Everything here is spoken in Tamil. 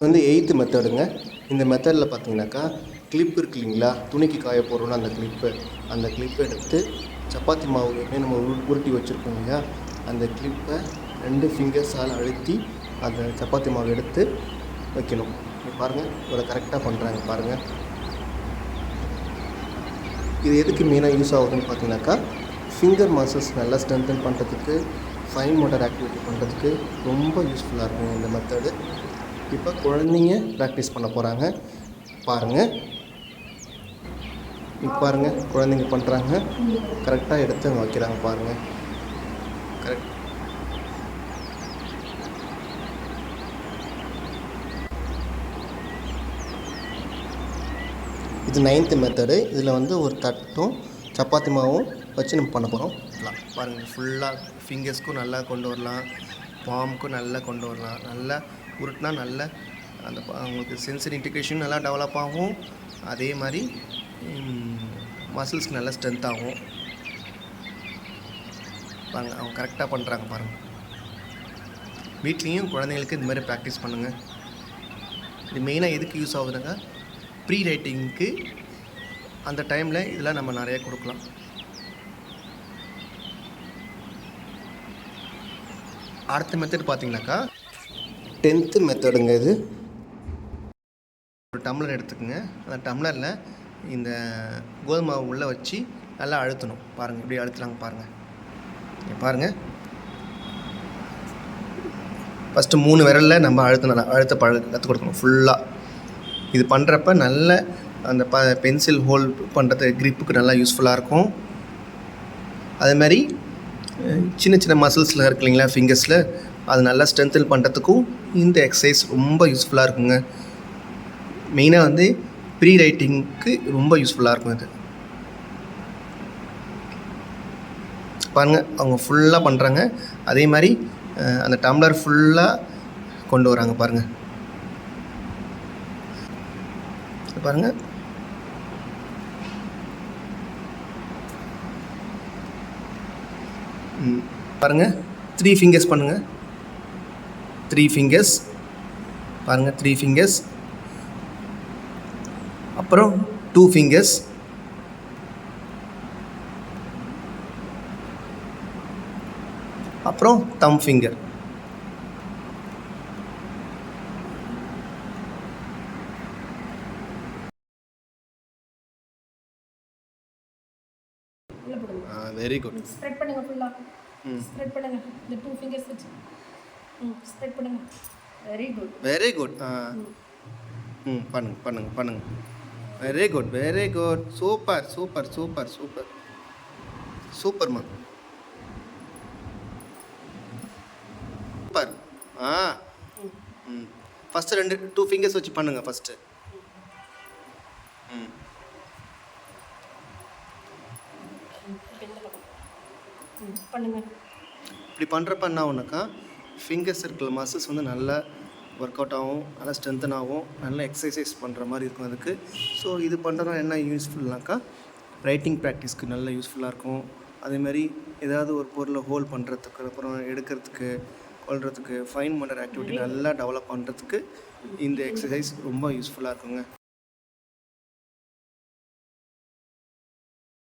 வந்து எயித்து மெத்தடுங்க. இந்த மெத்தடில் பார்த்தீங்கன்னாக்கா கிளிப் இருக்கு இல்லைங்களா, துணிக்கு காய போடுறோம்ல அந்த கிளிப்பை எடுத்து சப்பாத்தி மாவு ஏற்கனவே நம்ம உருட்டி வச்சுருக்கோம் இல்லையா, அந்த கிளிப்பை 2 ஃபிங்கர்ஸால் அழுத்தி அந்த சப்பாத்தி மாவு எடுத்து வைக்கணும். பாருங்கள், இவ்வளோ கரெக்டாக பண்ணுறாங்க பாருங்கள். இது எதுக்கு மெயினாக யூஸ் ஆகுதுன்னு பார்த்தீங்கன்னாக்கா ஃபிங்கர் மசில்ஸ் நல்லா ஸ்ட்ரென்தன் பண்ணுறதுக்கு, ஃபைன் மோட்டார் ஆக்டிவிட்டி பண்ணுறதுக்கு ரொம்ப யூஸ்ஃபுல்லாக இருக்கும் இந்த மெத்தடு. இப்போ குழந்தைங்க ப்ராக்டிஸ் பண்ண போகிறாங்க பாருங்கள். இப்போ பாருங்கள், குழந்தைங்க பண்ணுறாங்க, கரெக்டாக எடுத்து அவங்க வைக்கிறாங்க பாருங்கள். கரெக்ட். இது 9th மெத்தடு. இதில் வந்து ஒரு தட்டும் சப்பாத்தி மாவும் வச்சு நம்ம பண்ண போகிறோம். பாருங்கள், ஃபுல்லாக ஃபிங்கர்ஸ்க்கும் நல்லா கொண்டு வரலாம், பாம்க்கும் நல்லா கொண்டு வரலாம். நல்லா உருட்டினா நல்ல அந்த அவங்களுக்கு சென்சரி இன்டிகிரேஷன் நல்லா டெவலப் ஆகும். அதே மாதிரி மசில்ஸ்க்கு நல்லா ஸ்ட்ரென்த் ஆகும். பாருங்கள், அவங்க கரெக்டாக பண்ணுறாங்க பாருங்கள். வீட்லேயும் குழந்தைங்களுக்கு இந்த மாதிரி ப்ராக்டிஸ் பண்ணுங்கள். இது மெயினாக எதுக்கு யூஸ் ஆகுதுனாக்கா ப்ரீ ரைட்டிங்க்கு அந்த டைமில் இதெல்லாம் நம்ம நிறைய கொடுக்கலாம். அடுத்த மெத்தட் பார்த்தீங்கன்னாக்கா 10th மெத்தடுங்க. இது ஒரு டம்ளர் எடுத்துக்கோங்க. அந்த டம்ளரில் இந்த கோதுமை மாவு உள்ளே வச்சு நல்லா அழுத்தணும். பாருங்கள், இப்படி அழுத்துறாங்க பாருங்கள். பாருங்கள், ஃபஸ்ட்டு 3 விரலில் நம்ம அழுத்த கற்றுக் கொடுக்கணும் ஃபுல்லாக. இது பண்ணுறப்ப நல்ல அந்த பென்சில் ஹோல்ட் பண்ணுறது க்ரிப்புக்கு நல்லா யூஸ்ஃபுல்லாக இருக்கும். அதேமாதிரி சின்ன சின்ன மசில்ஸில் இருக்கு இல்லைங்களா, ஃபிங்கர்ஸில், அது நல்லா ஸ்ட்ரென்தன் பண்ணுறதுக்கும் இந்த எக்ஸசைஸ் ரொம்ப யூஸ்ஃபுல்லாக இருக்குங்க. மெயினாக வந்து ப்ரீ ரைட்டிங்க்கு ரொம்ப யூஸ்ஃபுல்லாக இருக்கும் இது. பாருங்கள், அவங்க ஃபுல்லாக பண்ணுறாங்க. அதே மாதிரி அந்த டம்ளர் ஃபுல்லாக கொண்டு வராங்க பாருங்கள். பாருங்கள், பாருங்கள், 3 ஃபிங்கர்ஸ் பண்ணுங்கள். 3 ஃபிங்கர்ஸ் பாருங்கள், 3 ஃபிங்கர்ஸ், அப்புறம் 2 ஃபிங்கர்ஸ், அப்புறம் தம் ஃபிங்கர். Very good. ஸ்ப்ரெட் பண்ணுங்க ஃபுல்லா. ஸ்ப்ரெட் பண்ணுங்க. இந்த 2 ஃபிங்கர்ஸ் வச்சு ஸ்ப்ரெட் பண்ணுங்க. Very good, very good. பண்ணுங்க பண்ணுங்க பண்ணுங்க. Very good, very good. Super super super super சூப்பர்மா. சூப்பர். ஃபஸ்ட்டு 2 ஃபிங்கர்ஸ் வச்சு பண்ணுங்க ஃபஸ்ட்டு. பண்ணுங்க. இப்படி பண்ணுறப்ப என்ன ஆகுனாக்கா ஃபிங்கர்ஸ் இருக்கிற மசில்ஸ் வந்து நல்லா ஒர்க் அவுட் ஆகும், நல்லா ஸ்ட்ரென்தன் ஆகும், நல்லா எக்ஸசைஸ் பண்ணுற மாதிரி இருக்கும் அதுக்கு. ஸோ இது பண்ணுறதுனால என்ன யூஸ்ஃபுல்னாக்கா ரைட்டிங் ப்ராக்டிஸ்க்கு நல்லா யூஸ்ஃபுல்லாக இருக்கும். அதேமாதிரி ஏதாவது ஒரு பொருளை ஹோல்ட் பண்ணுறதுக்கு, அப்புறம் எடுக்கிறதுக்கு, கொள்றதுக்கு, ஃபைன் மோட்டார் ஆக்டிவிட்டி நல்லா டெவலப் பண்ணுறதுக்கு இந்த எக்ஸசைஸ் ரொம்ப யூஸ்ஃபுல்லாக இருக்குங்க.